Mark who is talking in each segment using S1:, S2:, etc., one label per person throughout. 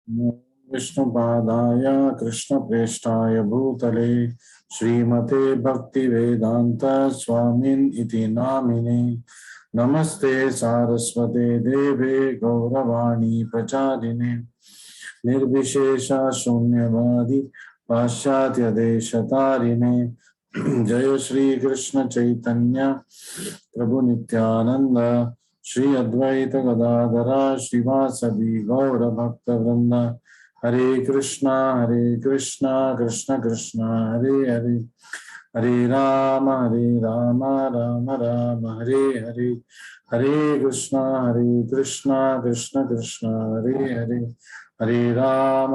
S1: विष्णुपादाय कृष्णप्रेष्ठाय भूतले श्रीमते भक्तिवेदांत स्वामिन् इति नामिने नमस्ते सारस्वते देवे गौरवाणी प्रचारिणे निर्विशेष शून्यवादी पाश्चात्य देशतारिणे जय श्री कृष्ण चैतन्य प्रभु नित्यानंद श्री अद्वैत गदाधरा श्रीवासदि गौर भक्त वृंद हरे कृष्णा कृष्ण कृष्ण हरे हरे हरे राम राम राम हरे हरे हरे कृष्णा कृष्ण कृष्ण हरे हरे हरे राम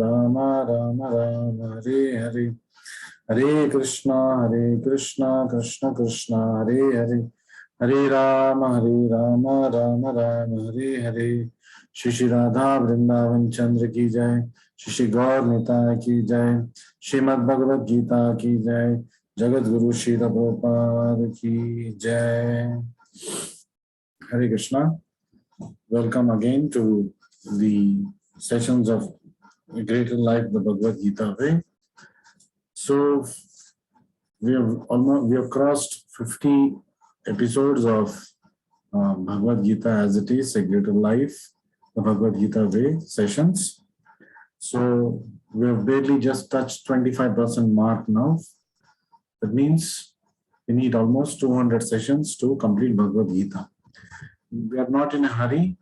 S1: राम राम हरे हरे हरे कृष्णा कृष्ण कृष्ण हरे हरे हरे राम राम राम हरे हरे। श्री श्री राधा वृंदावन चंद्र की जय, श्री श्री गौर निताय की जय, श्रीमद् भगवद गीता की जय, जगत गुरु श्री प्रभुपाद की जय। हरे Krishna. Welcome again to the sessions of Greater Life, the Bhagavad Gita way. So we have crossed 50 episodes of Bhagavad Gita as it is, a Greater Life, the Bhagavad Gita way sessions. So we have barely just touched 25% mark now. That means we need almost 200 sessions to complete Bhagavad Gita. We are not in a hurry.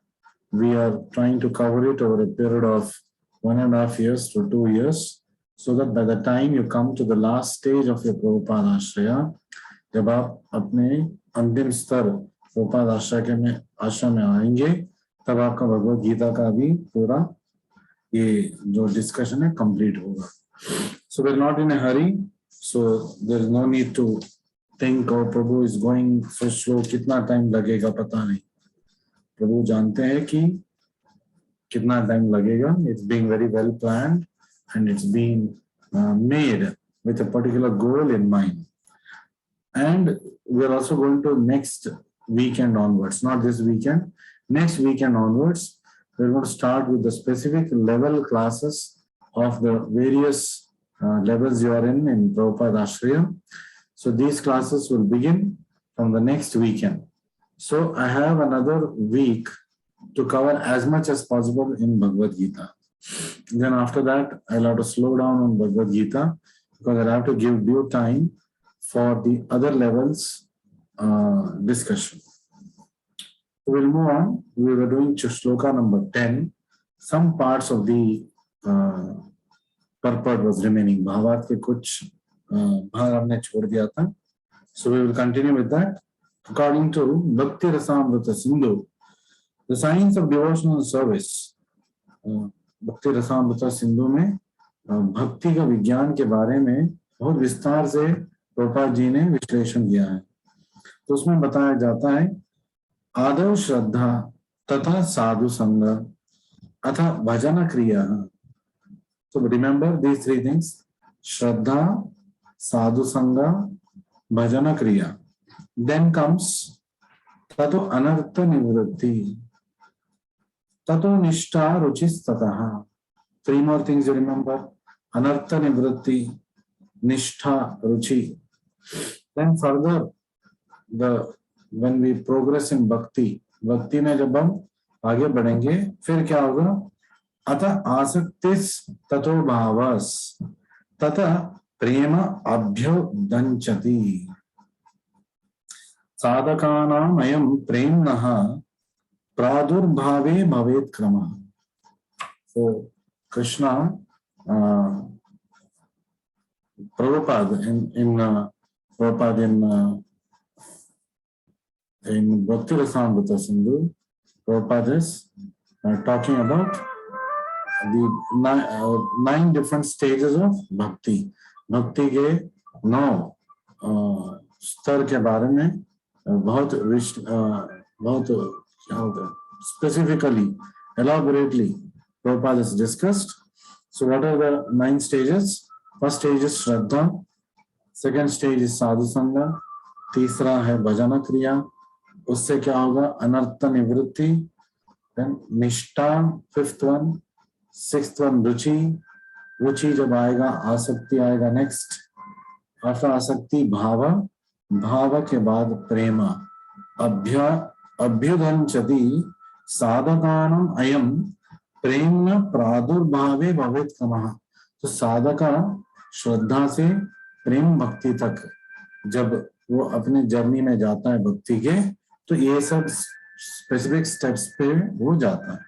S1: We are trying to cover it over a period of 1.5 years to 2 years, so that by the time you come to the last stage of your Prabhupada Ashraya, जब आप अपने अंतिम स्तर प्रभुपाद आश्रम में आएंगे, तब आपका भगवद गीता का भी पूरा ये जो डिस्कशन है कंप्लीट होगा. So we're not in a hurry, so there is no need to think, oh Prabhu is going so slow, कितना टाइम लगेगा पता नहीं. प्रभु जानते हैं कि कितना टाइम लगेगा. It's being very well planned and it's been made with a particular goal in mind. And we're also going to next weekend onwards, not this weekend, next weekend onwards, we're going to start with the specific level classes of the various levels you are in Prabhupada Ashraya. So these classes will begin from the next weekend. So I have another week to cover as much as possible in Bhagavad Gita. Then after that, I'll have to slow down on Bhagavad Gita because I'll have to give due time for the other levels discussion. We'll move on. We were doing shloka number 10. Some parts of the purport was remaining. Bhavat ke kuch bhag humne chhod diya tha. So we will continue with that. According to Bhakti Rasamrita Sindhu, the science of devotional service, Bhakti Rasamrita Sindhu में भक्ति का विज्ञान के बारे में बहुत विस्तार से प्रभुपाद जी ने विश्लेषण किया है. तो उसमें बताया जाता है आदव श्रद्धा तथा साधु संग अथा भजन क्रिया. So remember these three things: Shraddha, sadhu sanga, bhajana kriya. Then comes tato anartha nivritti, tato nishtha ruchistataha. Three more things you remember: anartha nivritti, nishtha, ruchi. Then further, when we progress in bhakti में जब हम आगे बढ़ेंगे, फिर क्या होगा? अतः आसक्तिस ततो भावस तथा प्रेम अभ्युदंचति. साधकानां अयं प्रेम्णः प्रादुर्भावे भवेत् क्रमः. So Krishna, Prabhupada in Bhakti Rasamrita Sindhu, Prabhupada is talking about the 9 different stages of bhakti. Bhakti के 9 स्तर के बारे में बहुत specifically, elaborately Prabhupada has discussed. So what are the 9 stages? First stage is Shraddha, second stage is Sadhu Sangha, तीसरा है भजन क्रिया, उससे क्या होगा? अनर्थ निवृत्ति, then निष्ठा, fifth one, सिक्स्थ वन रुचि, रुचि जब आएगा आसक्ति आएगा नेक्स्ट, आफ्टर आसक्ति भाव, भाव के बाद प्रेम, अभ्युदंचति साधकानाम अयम प्रेम प्रादुर्भावे भवेत् क्रमः। तो साधका श्रद्धा से प्रेम भक्ति तक जब वो अपने जर्नी में जाता है भक्ति के, तो ये सब स्पेसिफिक स्टेप्स पे वो जाता है।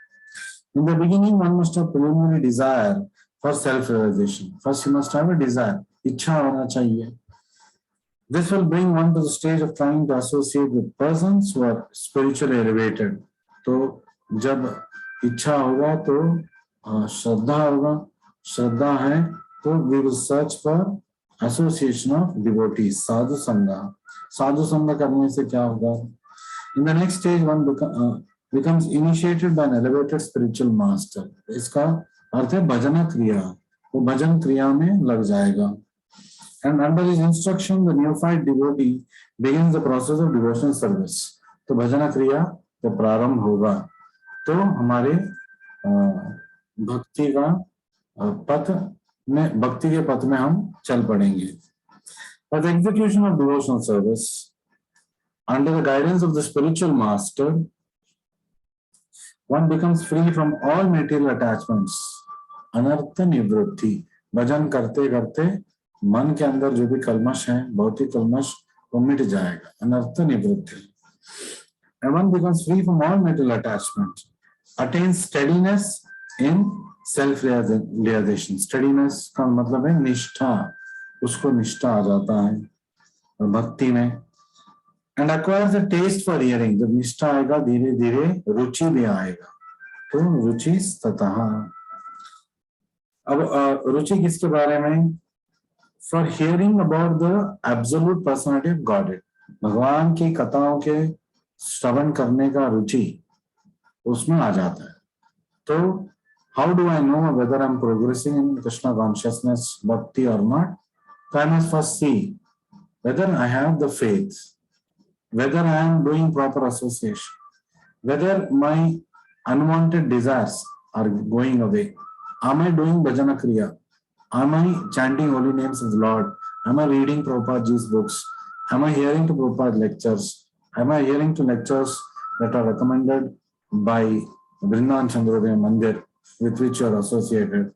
S1: In the beginning, one must have preliminary desire for self-realization. First, you must have a desire. इच्छा होना चाहिए. This will bring one to the stage of trying to associate with persons who are spiritually elevated. तो जब इच्छा होगा तो श्रद्धा होगा, श्रद्धा है तो we will search for association of devotees, साधु संगा. साधु संग करने से क्या होगा? In the next stage, one becomes initiated by an elevated spiritual master. इसका अर्थ है भजन क्रिया, वो भजन क्रिया में लग जाएगा. And under his instruction, the neophyte devotee begins the process of devotional service. तो भजन क्रिया जब प्रारंभ होगा तो हमारे भक्ति का पथ में, भक्ति के पथ में हम चल पड़ेंगे. By the execution of devotional service, under the guidance of the spiritual master, one becomes free from all material attachments. अनर्थ निवृत्ति. भजन करते करते मन के अंदर जो भी कल्मश है, भौतिक कल्मश, वो मिट जाएगा. अनर्थ निवृत्ति. And one becomes free from all material attachments, attains steadiness in self-realization. Steadiness का मतलब है निष्ठा, उसको निष्ठा आ जाता है भक्ति में. And acquires a taste for hearing. जब निष्ठा आएगा धीरे धीरे रुचि भी आएगा. तो रुचि ततः. अब रुचि किसके बारे में? For hearing about the absolute personality of Godhead. भगवान की कथाओं के श्रवण करने का रुचि उसमें आ जाता है. तो how do I know whether I'm progressing in Krishna consciousness, bhakti or not? So I must first see whether I have the faith, whether I am doing proper association, whether my unwanted desires are going away. Am I doing bhajana kriya? Am I chanting holy names of the Lord? Am I reading Prabhupada's books? Am I hearing to Prabhupada lectures? Am I hearing to lectures that are recommended by Vrindavan Chandrodaya Mandir with which you are associated?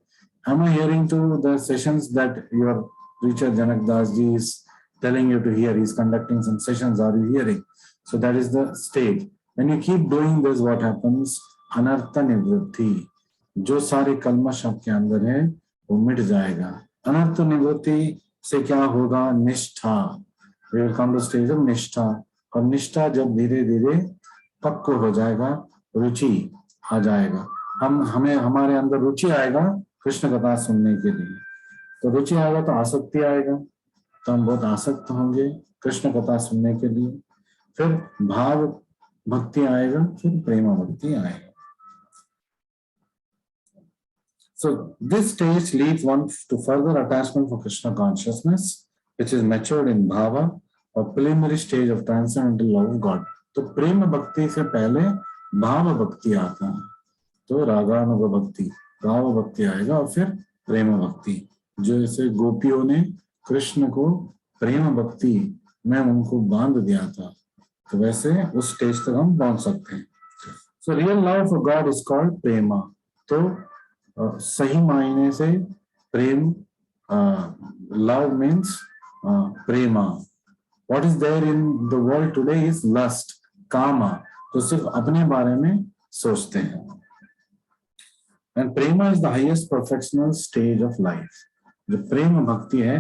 S1: Am I hearing to the sessions that your preacher Janak Das ji is telling you to hear? He is conducting some sessions. Are you hearing? So that is the state. When you keep doing this, what happens? Anartha nivritti. जो सारे कल्मश आपके अंदर है वो मिट जाएगा. अनर्थ निवृत्ति से क्या होगा? निष्ठा. We will come to stage of निष्ठा. और निष्ठा जब धीरे धीरे पक्का हो जाएगा, रुचि आ जाएगा. हमें हमारे अंदर रुचि आएगा कृष्ण कथा सुनने के लिए. तो रुचि आएगा तो आसक्ति आएगा, तो हम बहुत आसक्त होंगे कृष्ण कथा सुनने के लिए. फिर भाव भक्ति आएगा, फिर प्रेम भक्ति आएगा. So this stage leads one to further attachment for Krishna consciousness, which is matured in bhava, or preliminary stage of transcendental love of God. तो प्रेम भक्ति से पहले भाव भक्ति आता है. तो रागानुग भक्ति, भाव भक्ति आएगा और फिर प्रेम भक्ति. जो ऐसे गोपियों ने कृष्ण को प्रेम भक्ति में उनको बांध दिया था, तो वैसे उस स्टेज तक हम पहुंच सकते हैं. So real love for God is called प्रेमा. तो सही मायने से प्रेम, love means Prema. What is there in the world today is lust, कामा. तो सिर्फ अपने बारे में सोचते हैं. And prema is the highest perfectional stage of life. जो प्रेम भक्ति है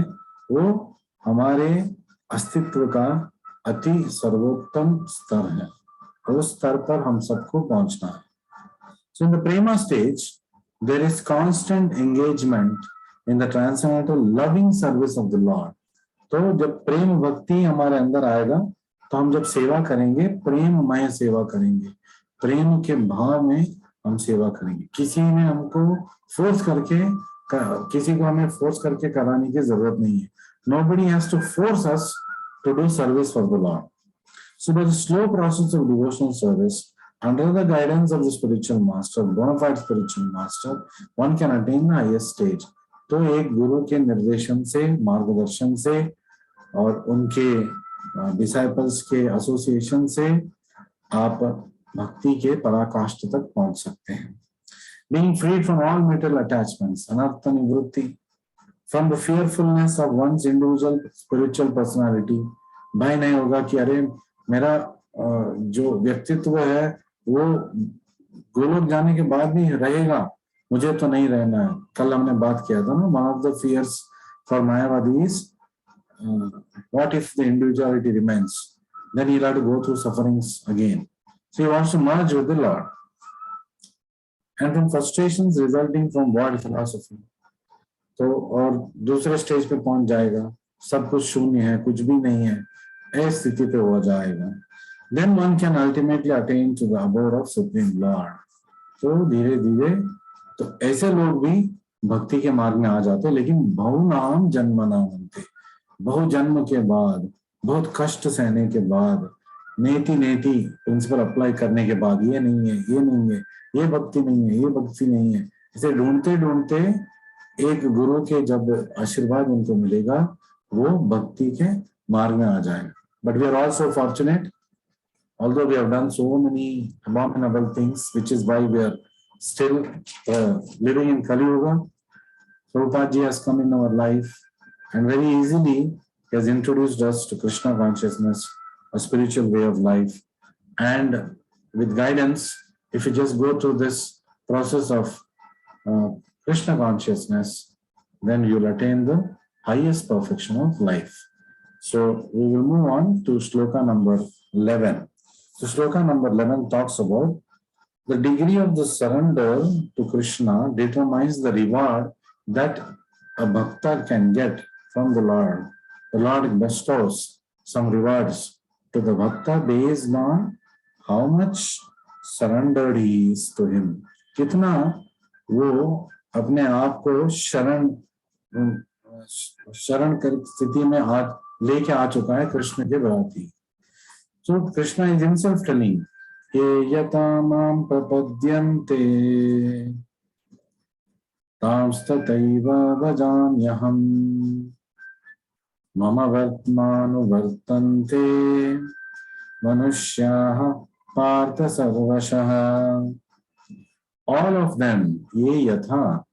S1: वो हमारे अस्तित्व का अति सर्वोत्तम स्तर है. उस स्तर पर हम सबको पहुंचना है. So in the prema stage, there is constant engagement in the transcendental loving service of the Lord. तो जब प्रेम भक्ति हमारे अंदर आएगा तो हम जब सेवा करेंगे, प्रेममय सेवा करेंगे, प्रेम के भाव में हम सेवा करेंगे. किसी ने हमको फोर्स करके, किसी को हमें फोर्स करके कराने की जरूरत नहीं है. Nobody has to force us to do service for the Lord. So by the slow process of devotional service, Under the guidance of the spiritual master, bona fide spiritual master, one can attain the highest stage. तो एक गुरु के निर्देशन से, मार्गदर्शन से और उनके disciples के एसोसिएशन से आप भक्ति के पराकाष्ठ तक पहुंच सकते हैं. Being freed from all material attachments, anartha nivrutti, from the fearfulness of one's individual spiritual personality. भय नहीं होगा कि अरे मेरा जो व्यक्तित्व है वो गोलोक जाने के बाद भी रहेगा, मुझे तो नहीं रहना है. कल हमने बात किया था ना, one of the fears for Mayavadi is what if the individuality remains, then he'll have to go through sufferings again. So he wants to merge with the Lord, and from frustrations resulting from world philosophy. तो और दूसरे stage पे पहुंच जाएगा, सब कुछ शून्य है, कुछ भी नहीं है, ऐसी स्थिति पे हो जाएगा. Then one can ultimately attain to the abode of Supreme Lord. तो धीरे धीरे तो ऐसे लोग भी भक्ति के मार्ग में आ जाते, लेकिन बहुनाम जन्मनाम होते, बहु जन्म के बाद, बहुत कष्ट सहने के बाद, नेति नेति प्रिंसिपल अप्लाई करने के बाद, ये नहीं है, ये नहीं है, ये भक्ति नहीं है, ये भक्ति नहीं है, इसे ढूंढते ढूंढते एक गुरु के जब आशीर्वाद उनको मिलेगा, वो भक्ति के मार्ग में आ जाएगा. But we are also fortunate, although we have done so many abominable things, which is why we are still living in Kali Yuga. Prabhupada ji has come in our life and very easily he has introduced us to Krishna consciousness, a spiritual way of life. And with guidance, if you just go through this process of Krishna consciousness, then you'll attain the highest perfection of life. So we will move on to shloka number 11. So shloka number 11 talks about the degree of the surrender to Krishna determines the reward that a bhakta can get from the Lord. The Lord bestows some rewards to the bhakta based on how much surrendered he is to him. कितना वो अपने आप को शरण कर स्थिति में लेके आ चुका है कृष्ण के प्रति. So Krishna is himself telling, ye yatamam prapadyante tamstataiva vajanyaham mama vartmanu vartante manushyaha partha sarvashaha. All of them, ye yatha,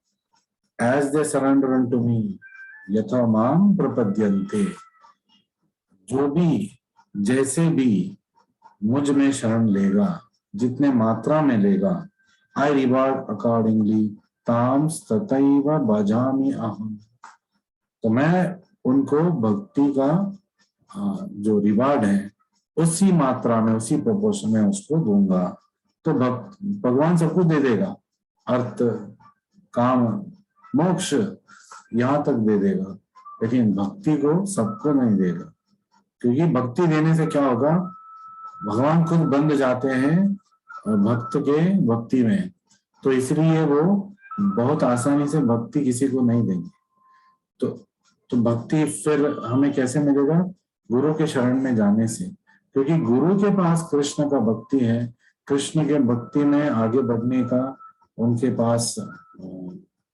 S1: as they surrender unto me, yatha mam prapadyante, जो भी जैसे भी मुझ में शरण लेगा, जितने मात्रा में लेगा, I reward accordingly, ताम तथैव भजामि अहम. तो मैं उनको भक्ति का जो रिवार्ड है उसी मात्रा में, उसी प्रोपोर्शन में उसको दूंगा. तो भगवान सब कुछ दे देगा, अर्थ काम मोक्ष यहाँ तक दे देगा, लेकिन भक्ति को सबको नहीं देगा. क्योंकि भक्ति देने से क्या होगा, भगवान खुद बंध जाते हैं भक्त के भक्ति में, तो इसलिए वो बहुत आसानी से भक्ति किसी को नहीं देंगे. तो भक्ति फिर हमें कैसे मिलेगा, गुरु के शरण में जाने से. क्योंकि गुरु के पास कृष्ण का भक्ति है, कृष्ण के भक्ति में आगे बढ़ने का उनके पास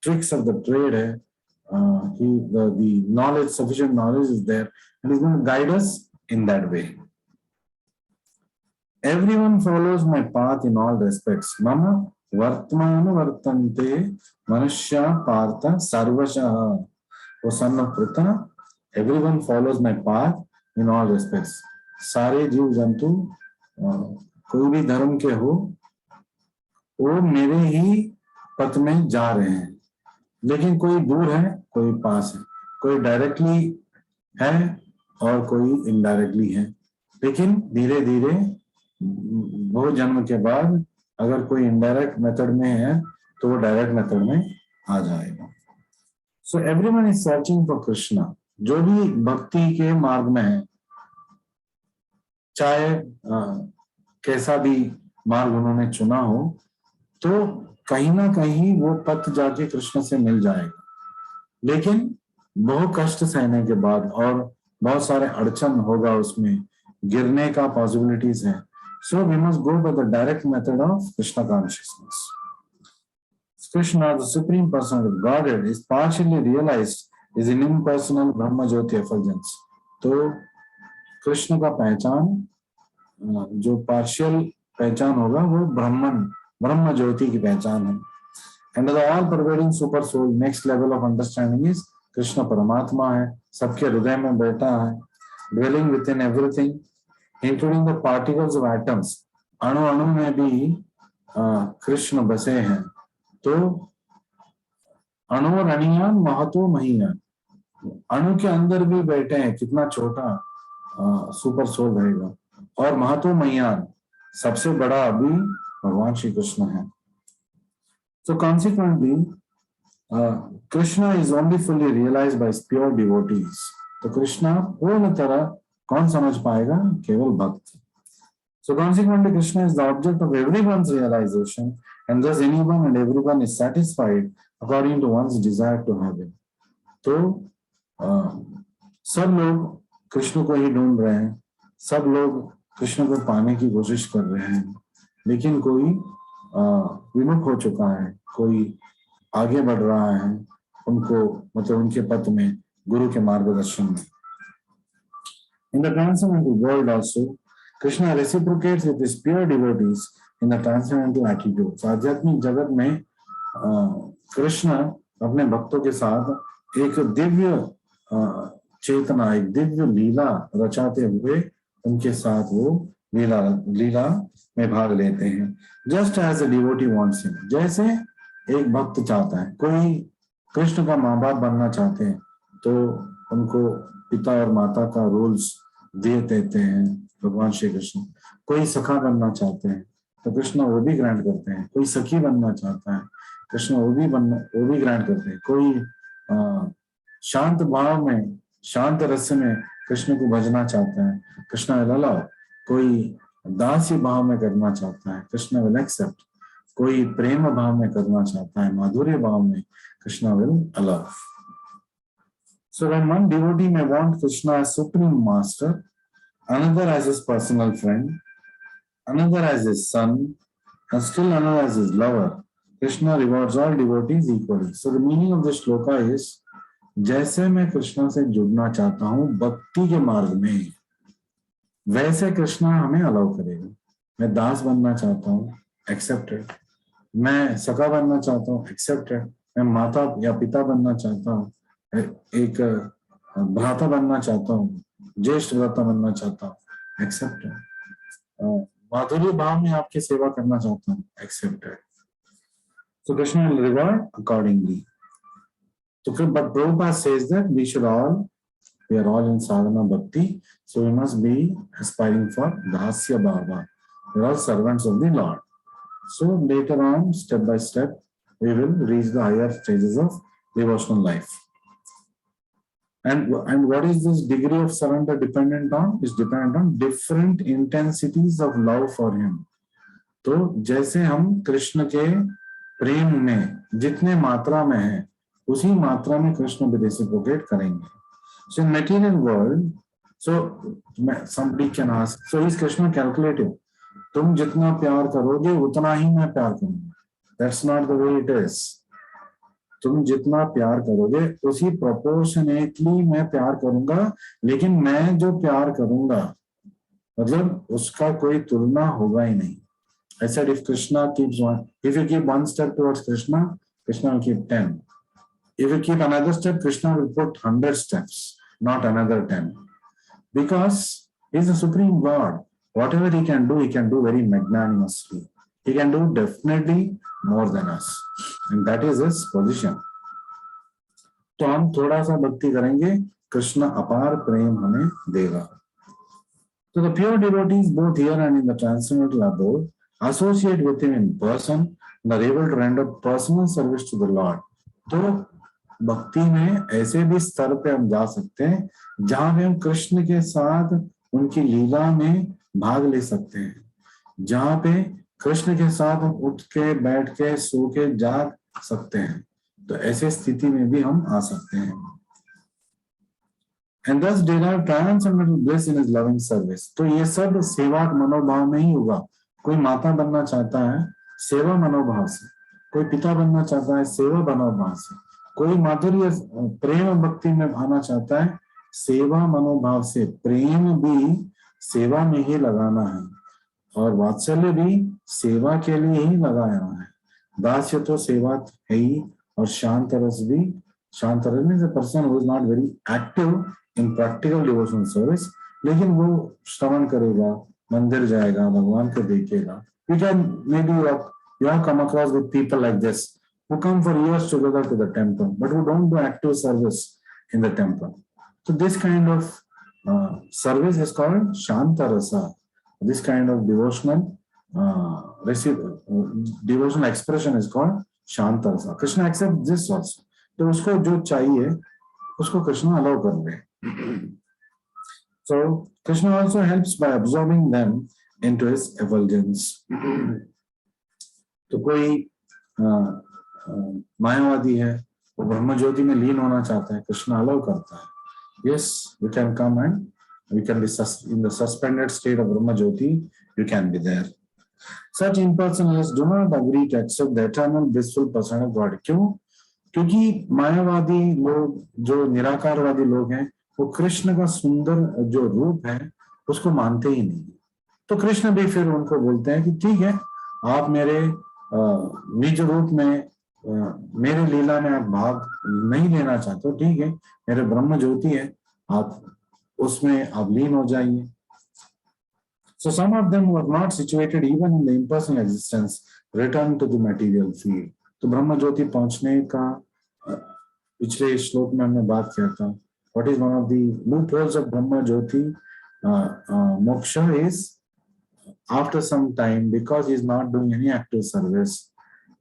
S1: ट्रिक्स ऑफ द ट्रेड है. The knowledge, sufficient knowledge is there, and he's going to guide us in that way. Everyone follows my path in all respects. Mama vartmanu vartante manushya partha sarvashaha. O son of Pritha, everyone follows my path in all respects. सारे जीव जंतु कोई भी धर्म के हो, वो मेरे ही पथ में जा रहे हैं. लेकिन कोई दूर है, कोई पास है, कोई डायरेक्टली है और कोई इनडायरेक्टली है. लेकिन धीरे धीरे बहुत जन्म के बाद अगर कोई इनडायरेक्ट मेथड में है तो वो डायरेक्ट मेथड में आ जाएगा. So everyone is searching for Krishna. जो भी भक्ति के मार्ग में है, चाहे कैसा भी मार्ग उन्होंने चुना हो, तो कहीं ना कहीं वो पथ जाके कृष्ण से मिल जाएगा. लेकिन बहुत कष्ट सहने के बाद और बहुत सारे अड़चन होगा, उसमें गिरने का पॉसिबिलिटीज है, So we must go by the direct method of Krishna consciousness. Krishna, the Supreme Person of Godhead, is partially realized is in impersonal Brahma Jyoti effulgence. तो कृष्ण का पहचान, जो पार्शियल पहचान होगा, वो ब्रह्म ज्योति की पहचान है. And the all pervading super soul, next level of understanding is Krishna परमात्मा है, सबके हृदय में बैठा है, dwelling within everything, including the particles of atoms. अणु अणु में भी कृष्ण बसे हैं. तो अणु रणियान महतो महीयान, अणु के अंदर भी बैठे हैं, कितना छोटा सुपर सोल रहेगा. और महतो महीयान, सबसे बड़ा अभी भगवान श्री कृष्ण है. So consequently, Krishna is only fully realized by pure devotees. तो कृष्णा पूर्ण तरह कौन समझ पाएगा? केवल भक्त. So consequently, Krishna is the object of everyone's realization, and thus anyone and everyone is satisfied according to one's desire to have him. तो सब लोग कृष्ण को ही ढूंढ रहे हैं, सब लोग कृष्ण को पाने की कोशिश कर रहे हैं, लेकिन कोई विमुख हो चुका है, कोई आगे बढ़ रहा है उनको, मतलब उनके पथ में, गुरु के मार्गदर्शन में. In the transcendental world also, Krishna reciprocates with his pure devotees in the transcendental attitudes. आध्यात्मिक जगत में कृष्ण अपने भक्तों के साथ एक दिव्य चेतना, एक दिव्य लीला रचाते हुए उनके साथ वो लीला में भाग लेते हैं. Just as a devotee wants him, जैसे एक भक्त चाहता है, कोई कृष्ण का माँ बाप बनना चाहते हैं तो उनको पिता और माता का रोल्स दे देते हैं भगवान श्री कृष्ण. कोई सखा बनना चाहते हैं तो कृष्ण वो भी ग्रांट करते हैं. कोई सखी बनना चाहता है, कृष्ण वो भी ग्रांट करते हैं. कोई शांत भाव में, शांत रस में कृष्ण को भजना चाहता है, कृष्ण विल अलाउ. कोई दासी भाव में करना चाहता है, कृष्ण विल एक्सेप्ट. कोई प्रेम भाव में करना चाहता है, माधुर्य भाव में, Krishna will allow. So when one devotee may want Krishna as supreme master, another as his personal friend, another as his son, and still another as his lover, Krishna rewards all devotees equally. So the meaning of this shloka is, जैसे मैं कृष्ण से जुड़ना चाहता हूँ भक्ति के मार्ग में, वैसे कृष्ण हमें अलाउ करेगा. मैं दास बनना चाहता हूँ, एक्सेप्टेड. मैं सखा बनना चाहता हूँ, एक्सेप्टेड. मैं माता या पिता बनना चाहता हूँ, एक भ्राता बनना चाहता हूँ, ज्येष्ठ भ्राता बनना चाहता हूँ, एक्सेप्टेड. माधुर्य भाव में आपकी सेवा करना चाहता हूँ, accepted. So Krishna will reward accordingly. So, but Prabhupada says that we are all in sadhana bhakti, so we must be aspiring for dasya bhava. We are all servants of the Lord. So later on, step by step, we will reach the higher stages of devotional life. And what is this degree of surrender dependent on? Is dependent on different intensities of love for him. तो जैसे हम कृष्ण के प्रेम में जितने मात्रा में हैं, उसी मात्रा में कृष्ण भी रेसिप्रोकेट करेंगे. So in material world, so somebody can ask, so is Krishna calculative? तुम जितना प्यार करोगे उतना ही मैं प्यार करूंगा. That's not the way it is. तुम जितना प्यार करोगे उसी प्रोपोर्शनेटली मैं प्यार करूंगा, लेकिन मैं जो प्यार करूंगा मतलब उसका कोई तुलना होगा ही नहीं. I said if Krishna keeps one, if you keep one step towards Krishna, Krishna will keep 10. If you keep another step, Krishna will put 100 steps, not another 10. Because he is the Supreme Lord. Whatever he can do very magnanimously. He can do definitely more than us. And that is his position. तो हम थोड़ा सा भक्ति करेंगे, कृष्ण अपार प्रेम हमें देगा. So the pure devotees both here and in the transcendental abode associate with him in person and are able to render personal service to the Lord. तो भक्ति में ऐसे भी स्तर पे हम जा सकते हैं जहां पे हम कृष्ण के साथ उनकी लीला में भाग ले सकते हैं, जहां पे कृष्ण के साथ हम उठ के, बैठ के, सो के, जाग सकते हैं. तो ऐसे स्थिति में भी हम आ सकते हैं. and thus derive transcendental bliss in his loving service. तो ये सब सेवा मनोभाव में ही होगा। कोई माता बनना चाहता है सेवा मनोभाव से, कोई पिता बनना चाहता है सेवा मनोभाव से, कोई माधुर्य प्रेम भक्ति में आना चाहता है सेवा मनोभाव से। प्रेम भी सेवा में ही लगाना है और वात्सल्य भी सेवा के लिए ही लगाया है। दास्य तो सेवा है ही, और शांत रस भी, शांत रस means a person who is not very active in practical devotional service, लेकिन वो श्रवण करेगा, मंदिर जाएगा, भगवान को देखेगा। You can maybe you have come across with people like this who come for years together to the temple, but who don't do active service in the temple. So this kind of service is called Shanta Rasa. This kind of devotional devotional expression is called Shanta Rasa. Krishna accepts this also. तो उसको जो चाहिए उसको Krishna allow कर रहे। So Krishna also helps by absorbing them into his effulgence. तो कोई मायावादी है, वो ब्रह्म ज्योति में लीन होना चाहता है, कृष्ण अलाउ करता है। Yes, you can come and you can be in the suspended state of Brahma Jyoti, you can be there. Such impersonalists do not agree to accept the eternal blissful person of God. क्यों? क्योंकि मायावादी लोग, जो निराकारवादी लोग हैं, वो कृष्ण का सुंदर जो रूप है उसको मानते ही नहीं। तो कृष्ण भी फिर उनको बोलते हैं कि ठीक है, आप मेरे निज रूप में, मेरे लीला में आप भाग नहीं लेना चाहते हो, ठीक है, मेरे ब्रह्म ज्योति है, आप उसमें आप लीन हो जाइए। So some of them were not situated even in the impersonal existence, return to the material field. तो ब्रह्म ज्योति पहुंचने का पिछले श्लोक में हमने बात किया था। What is one of the loopholes of Brahma Jyoti moksha is, after some time, because he is not doing any active service,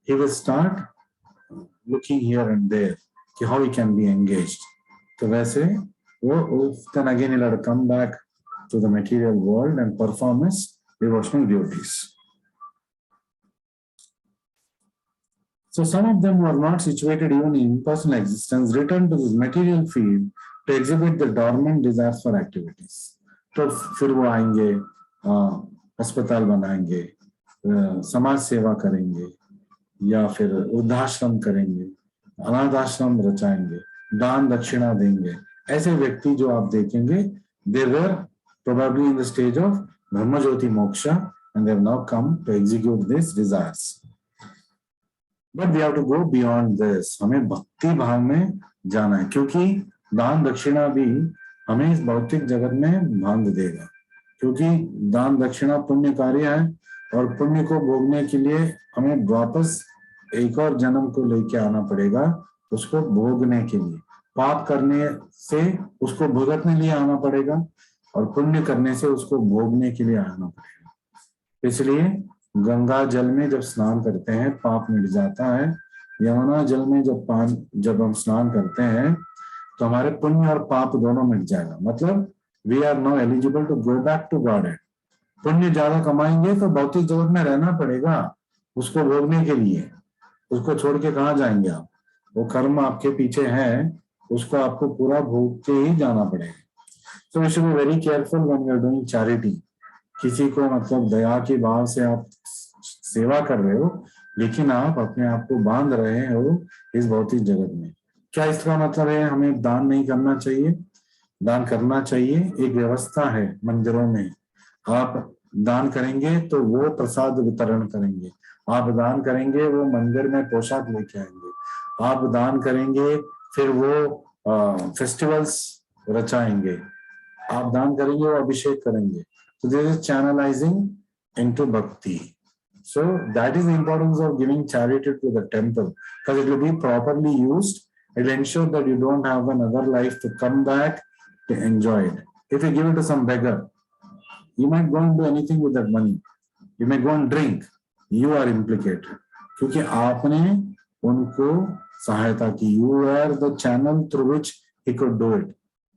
S1: he will start looking here and there कि how he can be engaged. तो वैसे वो then again he'll have to come back to the material world and perform his devotional duties. So some of them who are not situated even in impersonal existence return to this material field to exhibit the dormant desires for activities. तो फिर वो आएंगे, अस्पताल बनाएंगे, समाज सेवा करेंगे, या फिर वृद्धाश्रम करेंगे, अनाथ आश्रम रचाएंगे, दान दक्षिणा देंगे। ऐसे व्यक्ति जो आप देखेंगे, they were probably in the stage of Brahma Jyoti moksha and they have now come to execute these desires. But we have to go beyond this. हमें भक्ति भाव में जाना है, क्योंकि दान दक्षिणा भी हमें इस भौतिक जगत में बांध देगा, क्योंकि दान दक्षिणा पुण्य कार्य है और पुण्य को भोगने के लिए हमें वापस एक और जन्म को लेके आना पड़ेगा, उसको भोगने के लिए। पाप करने से उसको भुगतने लिए आना पड़ेगा और पुण्य करने से उसको भोगने के लिए आना पड़ेगा। इसलिए गंगा जल में जब स्नान करते हैं पाप मिट जाता है, यमुना जल में जब हम स्नान करते हैं तो हमारे पुण्य और पाप दोनों मिट जाएगा। मतलब we are now eligible to go back to God. पुण्य ज्यादा कमाएंगे तो भौतिक जगत में रहना पड़ेगा उसको भोगने के लिए, उसको छोड़ के कहाँ जाएंगे आप? वो कर्म आपके पीछे है, उसको आपको पूरा भोग के ही जाना पड़ेगा। So we should be very careful when we are doing charity. किसी को मतलब दया के भाव से आप सेवा कर रहे हो, लेकिन आप अपने आप को बांध रहे हो इस भौतिक जगत में। क्या इसका मतलब है हमें दान नहीं करना चाहिए? दान करना चाहिए। एक व्यवस्था है मंदिरों में, आप दान करेंगे तो वो प्रसाद वितरण करेंगे, आप दान करेंगे वो मंदिर में पोशाक लेके आएंगे, आप दान करेंगे फिर वो फेस्टिवल्स रचाएंगे, आप दान करेंगे वो अभिषेक करेंगे। So there is channelizing into bhakti. So that is the importance of giving charity to the temple, because it will be properly used. It will ensure that you don't have another life to come back to enjoy it. If you give it to some beggar, you might go and do anything with that money. You may go and drink. You are implicated. क्योंकि आपने उनको सहायता की. You were the channel through which he could do it.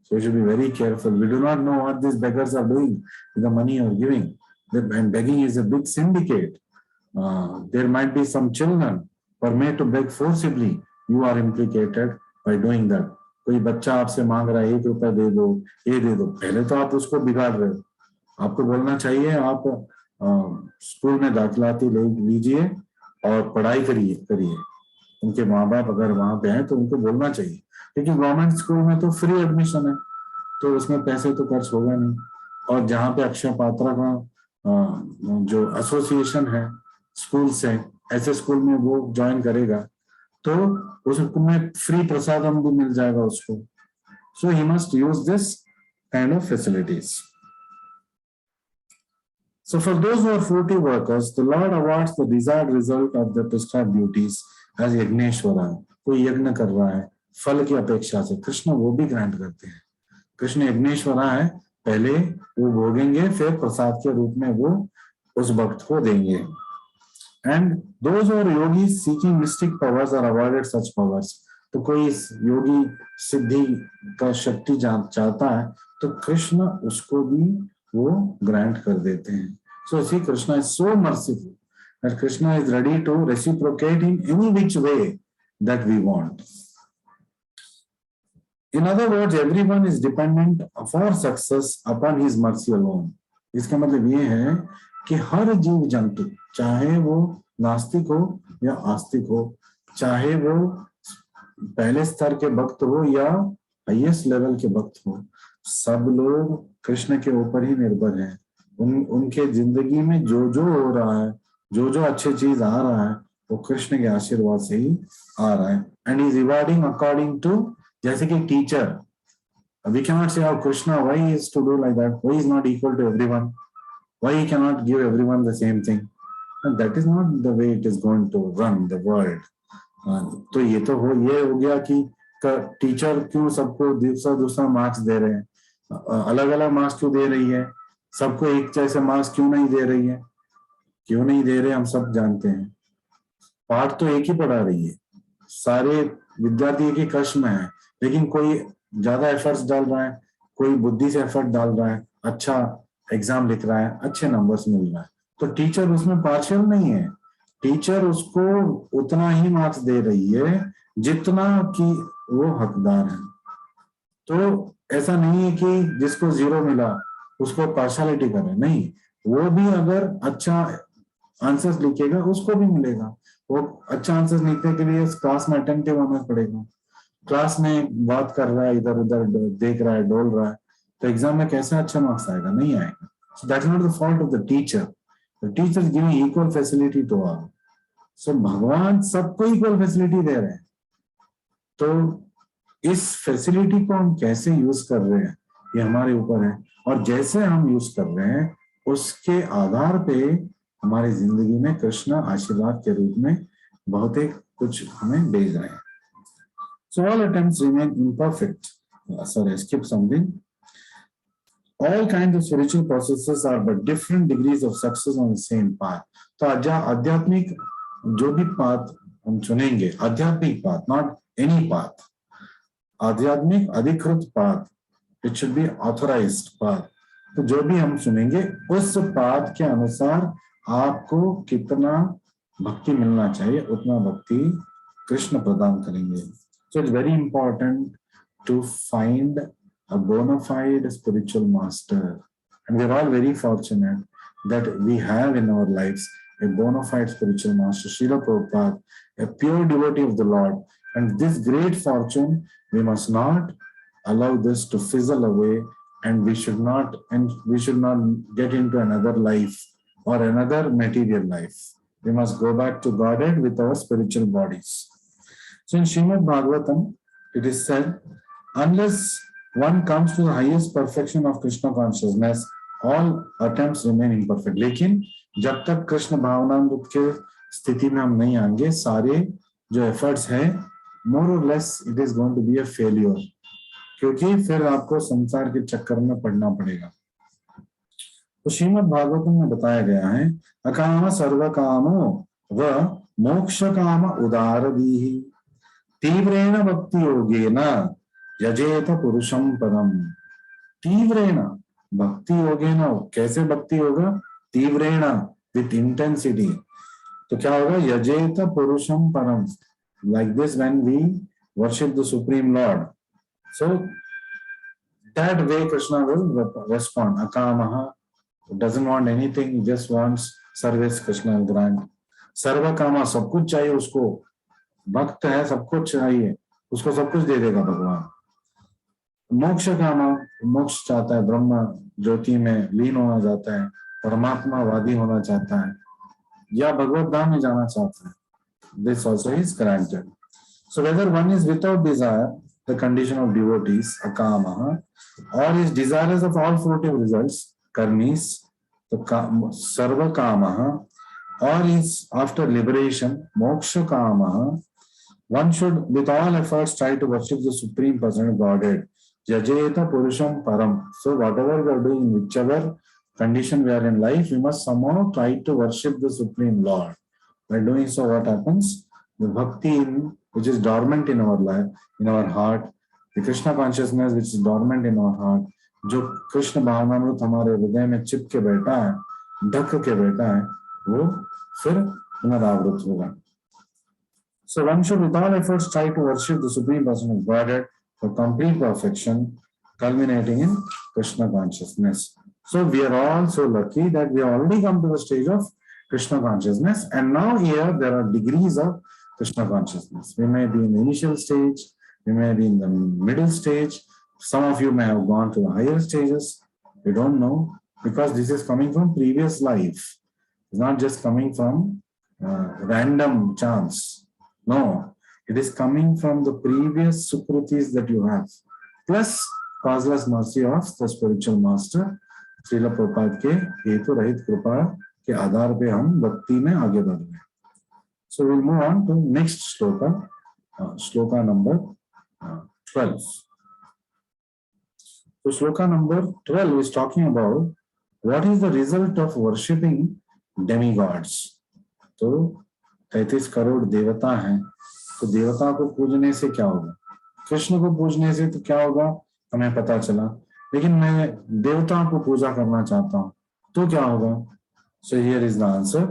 S1: So you should be very careful. We do not know what these beggars are doing with the money you are giving. And begging is a big syndicate. There might be some children who are made to beg forcibly. You are implicated by doing that. कोई बच्चा आपसे मांग रहा है 1 रुपया दे दो, ये दे दो, पहले तो आप उसको बिगाड़ रहे हो। आपको बोलना चाहिए आप स्कूल में दाखिलाती ले लीजिए और पढ़ाई करिए करिए। उनके माँ बाप अगर वहां पे हैं तो उनको बोलना चाहिए, क्योंकि गवर्नमेंट स्कूल में तो फ्री एडमिशन है, तो उसमें पैसे तो खर्च होगा नहीं। और जहाँ पे अक्षय पात्रा का जो एसोसिएशन है स्कूल से, ऐसे स्कूल में वो ज्वाइन करेगा तो उसमें फ्री प्रसादम भी मिल जाएगा उसको। So he must use this kind of facilities. So for those who are fruity workers, the Lord awards the desired result of the prescribed duties as यज्ञेश्वरा। कोई यज्ञ कर रहा है फल की अपेक्षा से, कृष्ण वो भी ग्रांट करते हैं। कृष्ण यज्ञेश्वरा है, पहले वो भोगेंगे, फिर प्रसाद के रूप में वो उस भक्त को देंगे। एंड दोज और yogi seeking mystic powers are awarded such powers. तो कोई योगी सिद्धि का शक्ति चाहता है तो कृष्ण उसको भी वो ग्रांट कर देते हैं। So see Krishna is so merciful that Krishna is ready to reciprocate in any which way that we want. In other words, everyone is dependent for success upon his mercy alone. इसका मतलब ये है कि हर जीव जंतु, चाहे वो नास्तिक हो या आस्तिक हो, चाहे वो पहले स्तर के भक्त हो या हाईएस्ट लेवल के भक्त हो, सब लोग कृष्ण के ऊपर ही निर्भर हैं। उनके जिंदगी में जो जो हो रहा है, जो जो अच्छी चीज आ रहा है, वो कृष्ण के आशीर्वाद से ही आ रहा है। And is rewarding according to, जैसे कि teacher, we cannot say, oh Krishna, why he is to do like that? Why he is not equal to everyone? Why he cannot give everyone the same thing? And that is not the way it is going to run the world. तो ये हो गया कि teacher क्यों सबको दूसरा marks दे रहे हैं, अलग अलग मार्क्स क्यों दे रही है, सबको एक जैसे मार्क्स क्यों नहीं दे रही है, क्यों नहीं दे रहे हम सब जानते हैं। पाठ तो एक ही पढ़ा रही है, सारे विद्यार्थी एक ही कक्ष में है, लेकिन कोई ज्यादा एफर्ट्स डाल रहा है, कोई बुद्धि से एफर्ट डाल रहा है, अच्छा एग्जाम लिख रहा है, अच्छे नंबर्स मिल रहा है, तो टीचर उसमें पार्शियल नहीं है। टीचर उसको उतना ही मार्क्स दे रही है जितना कि वो हकदार है। तो ऐसा नहीं है कि जिसको 0 मिला उसको पार्शियलिटी करे, नहीं, वो भी अगर अच्छा आंसर्स लिखेगा उसको भी मिलेगा। वो अच्छा आंसर लिखने के लिए क्लास में अटेंटिव होना पड़ेगा। क्लास में बात कर रहा है, इधर उधर देख रहा है, डोल रहा है, तो एग्जाम में कैसे अच्छा मार्क्स आएगा? नहीं आएगा। So that is not the fault of the teacher. The teacher is giving equal facility to all. So भगवान सबको इक्वल फैसिलिटी दे रहे हैं। तो इस फैसिलिटी को हम कैसे यूज कर रहे हैं ये हमारे ऊपर है, और जैसे हम यूज कर रहे हैं उसके आधार पे हमारी जिंदगी में कृष्ण आशीर्वाद के रूप में बहुत ही कुछ हमें भेज रहे हैं। So all attempts remain imperfect. Sorry, I skipped something. All kinds of spiritual processes are but different degrees of success on the same path. तो आध्यात्मिक जो भी पाथ हम चुनेंगे, आध्यात्मिक पाथ, not any path, आध्यात्मिक अधिकृत path, it should be authorized path. तो जो भी हम चुनेंगे उस पाथ के अनुसार आपको कितना भक्ति मिलना चाहिए उतना भक्ति कृष्ण प्रदान करेंगे। So it's very important to find a bona fide spiritual master. And we're all very fortunate that we have in our lives a bona fide spiritual master, Srila Prabhupada, a pure devotee of the Lord. And this great fortune, we must not allow this to fizzle away, and we should not get into another life or another material life. We must go back to Godhead with our spiritual bodies. So in Srimad Bhagavatam, it is said, unless one comes to the highest perfection of Krishna consciousness, all attempts remain imperfect. लेकिन जब तक कृष्ण भावनामृत के स्थिति में हम नहीं आएंगे, सारे जो एफर्ट्स हैं, more or less it is going to be a failure, क्योंकि फिर आपको संसार के चक्कर में पड़ना पड़ेगा। तो श्रीमद् भागवतम में बताया गया है, अकाम सर्व कामो व मोक्ष काम उदारदीहि तीव्रेण भक्ति योगेन यजेत पुरुषम पदम। तीव्रेण भक्ति योगेन, कैसे भक्ति होगा? तीव्रेण, विथ इंटेंसिटी। तो क्या होगा? यजेत पुरुषम परम। Like this when we worship the supreme lord, So that way Krishna will respond. Akamaha doesn't want anything, he just wants service. Krishna will grant. सर्व कामा, सब कुछ चाहिए उसको, भक्त है, सब कुछ चाहिए उसको, सब कुछ दे देगा भगवान. मोक्ष कामा, मोक्ष चाहता है, ब्रह्म ज्योति में लीन होना चाहता है, परमात्मा वादी होना चाहता है, या भगवत धाम में जाना चाहता है. This also is granted. So whether one is without desire, the condition of devotees, akamaha, or is desirous of all fruitive results, karmis, the sarva kamaha, or is after liberation, moksha kamaha, one should with all efforts try to worship the Supreme Person of Godhead. Yajeta Purusham Param. So whatever we are doing, whichever condition we are in life, we must somehow try to worship the Supreme Lord. By doing so, what happens? The bhakti which is dormant in our life, in our heart, the Krishna consciousness which is dormant in our heart, जो कृष्ण भावनामृत हमारे हृदय में chip के बैठा है, ढक के बैठा है, वो फिर पुनरावृत होगा. So one should with all efforts try to worship the Supreme Person of Godhead for complete perfection, culminating in Krishna consciousness. So we are all so lucky that we have already come to the stage of Krishna consciousness, and now here there are degrees of Krishna consciousness. We may be in the initial stage, we may be in the middle stage, some of you may have gone to the higher stages. We don't know, because this is coming from previous life. It's not just coming from random chance. No, it is coming from the previous sukrutis that you have, plus causeless mercy of the spiritual master. Srila Prabhupada के हेतु रहित कृपा के आधार पे हम भक्ति में आगे बढ़ रहे हैं. So we'll move on to next shloka, shloka number 12. So shloka number 12 is talking about what is the result of worshipping demigods. तो 33 करोड़ देवता हैं, तो देवता को पूजने से क्या होगा? कृष्ण को पूजने से तो क्या होगा हमें पता चला, लेकिन मैं देवताओं को पूजा करना चाहता हूं तो क्या होगा? So here is the answer.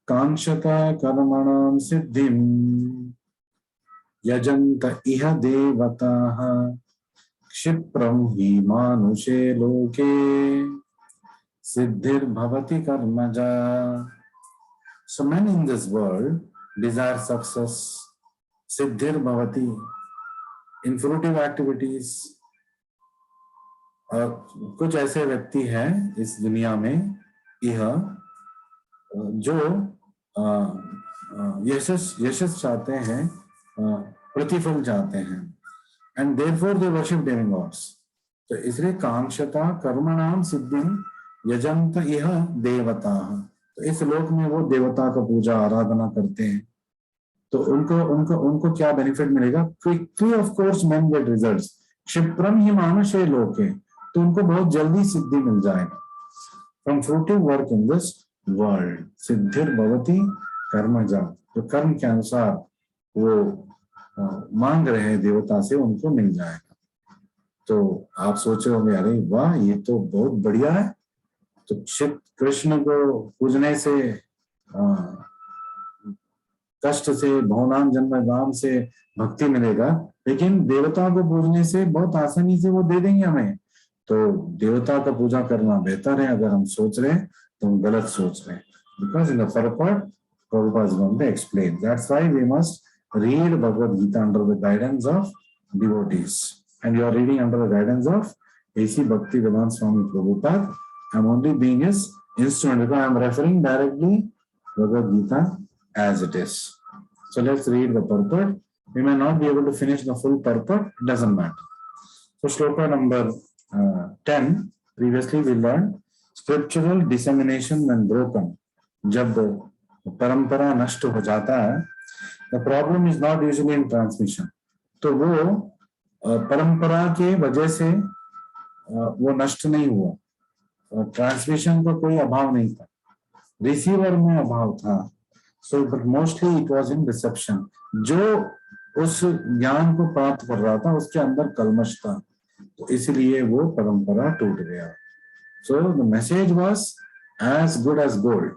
S1: कांक्षता कर्मणां सिद्धिं यजन्त इह देवताः क्षिप्रं हि मानुषे लोके सिद्धिर्भवति कर्मजा. So men in this world desire success, siddhir bhavati, in fruitive activities. और कुछ ऐसे व्यक्ति हैं इस दुनिया में यह जो यशस चाहते हैं, प्रतिफल चाहते हैं, and therefore they worship demigods. तो इसलिए कांक्षता कर्मणाम सिद्धिं यजन्त इह देवताः. तो इस लोक में वो देवता का पूजा आराधना करते हैं, तो उनको क्या बेनिफिट मिलेगा? Quickly of course men get results. क्षिप्रम ही मानुषे लोके, तो उनको बहुत जल्दी सिद्धि मिल जाएगा. From fruitive work in this world सिद्धिर भवति कर्मजा. तो कर्म के अनुसार वो मांग रहे हैं देवता से, उनको मिल जाएगा. तो आप सोच रहे होंगे अरे वाह ये तो बहुत बढ़िया है, तो कृष्ण को पूजने से कष्ट से भवनाम जन्म दाम से भक्ति मिलेगा, लेकिन देवता को पूजने से बहुत आसानी से वो दे देंगे हमें. तो देवता का पूजा करना बेहतर है. अगर हम सोच रहे हैं तो हम गलत सोच रहे हैं. Because in the purport Prabhupada is going to explain. That's why we must read Bhagavad Gita under the guidance of devotees. And you are reading under the guidance of A.C. Bhaktivedanta Swami Prabhupada. I'm only being his instrument because I'm referring directly Bhagavad Gita as it is. So let's read the purport. We may not be able to finish the full purport, it doesn't matter. So shloka number 10, previously we learned scriptural dissemination when broken. जब परंपरा नष्ट हो जाता है, the problem is not usually in transmission. तो वो परंपरा के वजह से वो नष्ट नहीं हुआ. ट्रांसमिशन का कोई अभाव नहीं था, रिसीवर में अभाव था. So but mostly it was in reception. जो उस ज्ञान को प्राप्त कर रहा था उसके अंदर कलमश था, तो इसलिए वो परंपरा टूट गया. So the message was as good as gold,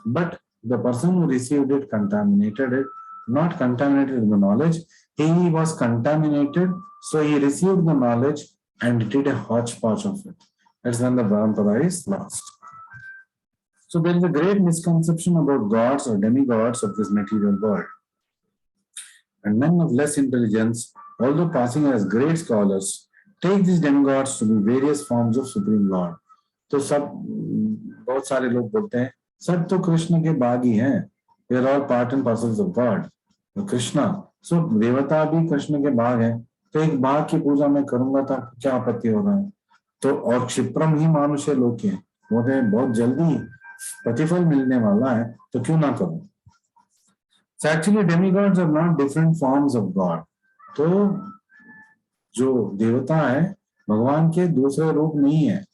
S1: but the person who received it contaminated it not contaminated with the knowledge. He was contaminated, so he received the knowledge and did a hodgepodge of it. That's when the Parampara is lost. So there is a great misconception about gods or demigods of this material world. And men of less intelligence, although passing as great scholars, take these demigods to be various forms of Supreme Lord. तो सब बहुत सारे लोग बोलते हैं सब तो कृष्ण के बाग ही हैं, they are all part and parcels of God. तो कृष्णा, so देवता भी कृष्ण के बाग है, तो एक बाग की पूजा मैं करूंगा तो क्या आपत्ति हो रहा है? तो और क्षिप्रम ही मानुष्य लोक है, बोलते हैं बहुत जल्दी प्रतिफल मिलने वाला है, तो क्यों ना करूं? So actually demigods are not different forms of God. तो जो देवता है भगवान के दूसरे रूप नहीं है,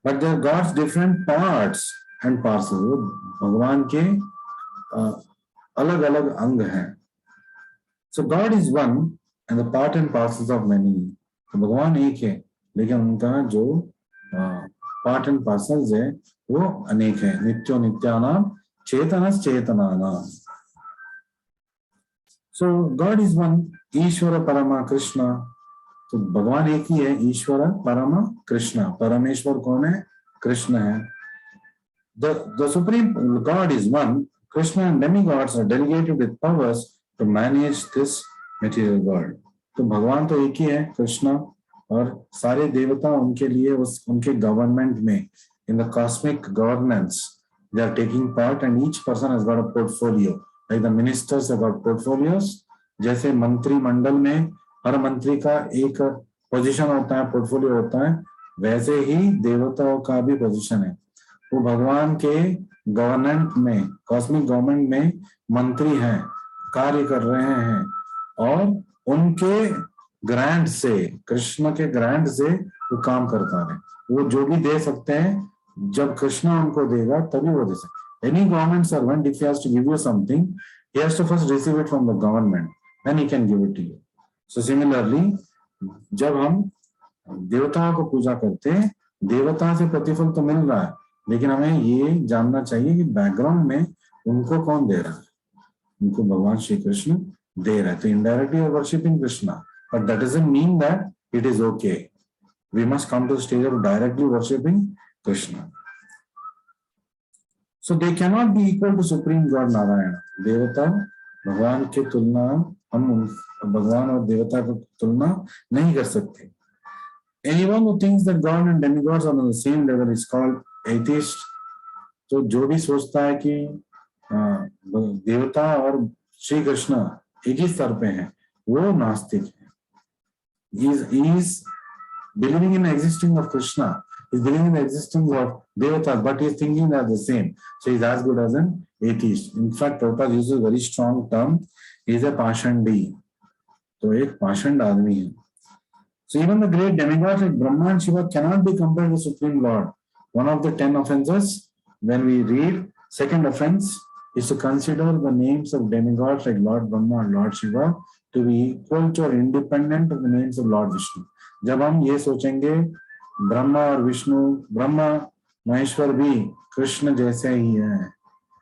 S1: but they are God's different parts and parcels. भगवान के अलग अलग अंग हैं. So God is one and the part and parcels of many. तो भगवान एक है लेकिन उनका जो पार्ट एंड पार्सल्स है वो अनेक है. नित्यो नित्यानाम चेतनस चेतनानाम. So God is one, ईश्वर परमा कृष्ण. तो भगवान एक ही है, ईश्वर परमा कृष्ण. परमेश्वर कौन है? कृष्ण है. The supreme God is one. Krishna and demigods are delegated with powers to manage this material world. तो भगवान तो एक ही है कृष्ण, और सारे देवता उनके लिए उनके गवर्नमेंट में, in the cosmic governance, they are taking part and each person has got a portfolio. Like the ministers have got portfolios. जैसे मंत्रिमंडल में हर मंत्री का एक पोजीशन होता है, पोर्टफोलियो होता है, वैसे ही देवताओं का भी पोजीशन है. वो भगवान के गवर्नमेंट में, कॉस्मिक गवर्नमेंट में मंत्री हैं, कार्य कर रहे हैं, और उनके ग्रांट से, कृष्ण के ग्रांट से वो काम करता है. वो जो भी दे सकते हैं, जब कृष्ण उनको देगा तभी वो दे सकते. Any government servant, if he has to give you something, he has to first receive it from the government, then he can give it to you. So similarly, जब हम देवताओं को पूजा करते हैं, देवता से प्रतिफल तो मिल रहा है, लेकिन हमें ये जानना चाहिए कि बैकग्राउंड में उनको कौन दे रहा है. उनको भगवान श्री कृष्ण दे रहा है. तो indirectly you are worshipping Krishna, but that doesn't mean that it is okay. We must come to the stage of directly worshipping Krishna. So they cannot be equal to Supreme God Narayana. देवता भगवान के तुलना, हम भगवान और देवता की तुलना नहीं कर सकते. Anyone who thinks that God and demigods are on the same level is called atheist. तो जो भी सोचता है कि देवता और श्री कृष्ण एक ही स्तर पे हैं, वो नास्तिक है. He is believing in the existence of Krishna. He is believing in the existence of devatas, but he is thinking they are the same. So he is as good as an atheist. In fact, Prabhupada uses a very strong term. He is a Pashandi. तो एक पाषंड आदमी है. So even the great demigods like Brahma and Shiva cannot be compared with Supreme Lord. One of the 10 offenses, when we read, second offense is to consider the names of demigods like Lord Brahma and Lord Shiva to be equal to or independent of the names of Lord Vishnu. जब हम ये सोचेंगे ब्रह्मा और विष्णु, ब्रह्मा महेश्वर भी कृष्ण जैसे ही हैं,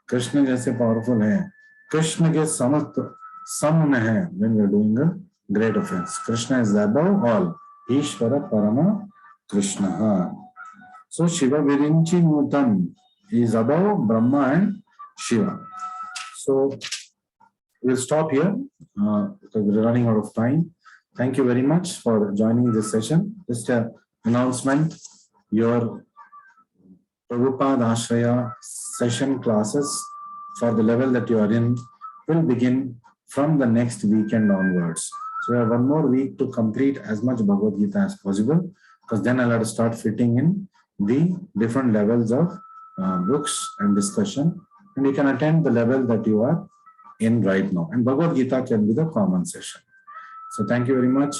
S1: कृष्ण जैसे powerful हैं, कृष्ण के सम में है, when we are doing a great offense. Krishna is above all. Ishvara Parama Krishna. So Shiva Virinchi Mutam is above Brahma and Shiva. So we'll stop here because we're running out of time. Thank you very much for joining this session. Just an announcement, your Prabhupada Ashraya session classes for the level that you are in will begin from the next weekend onwards. So we have one more week to complete as much Bhagavad Gita as possible, because then I'll have to start fitting in the different levels of books and discussion, and you can attend the level that you are in right now. And Bhagavad Gita can be the common session. So thank you very much.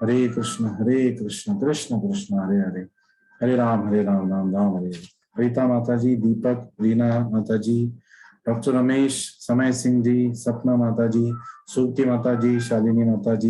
S1: Hare Krishna, Krishna Krishna, Hare Hare, Hare Ram, Ram Ram, Hare Hare. Rita Mataji, Deepak, Reena Mataji, Dr. Ramesh, Samay Singh Ji, Sapna Mataji, Sukti Mataji, Shalini Mataji.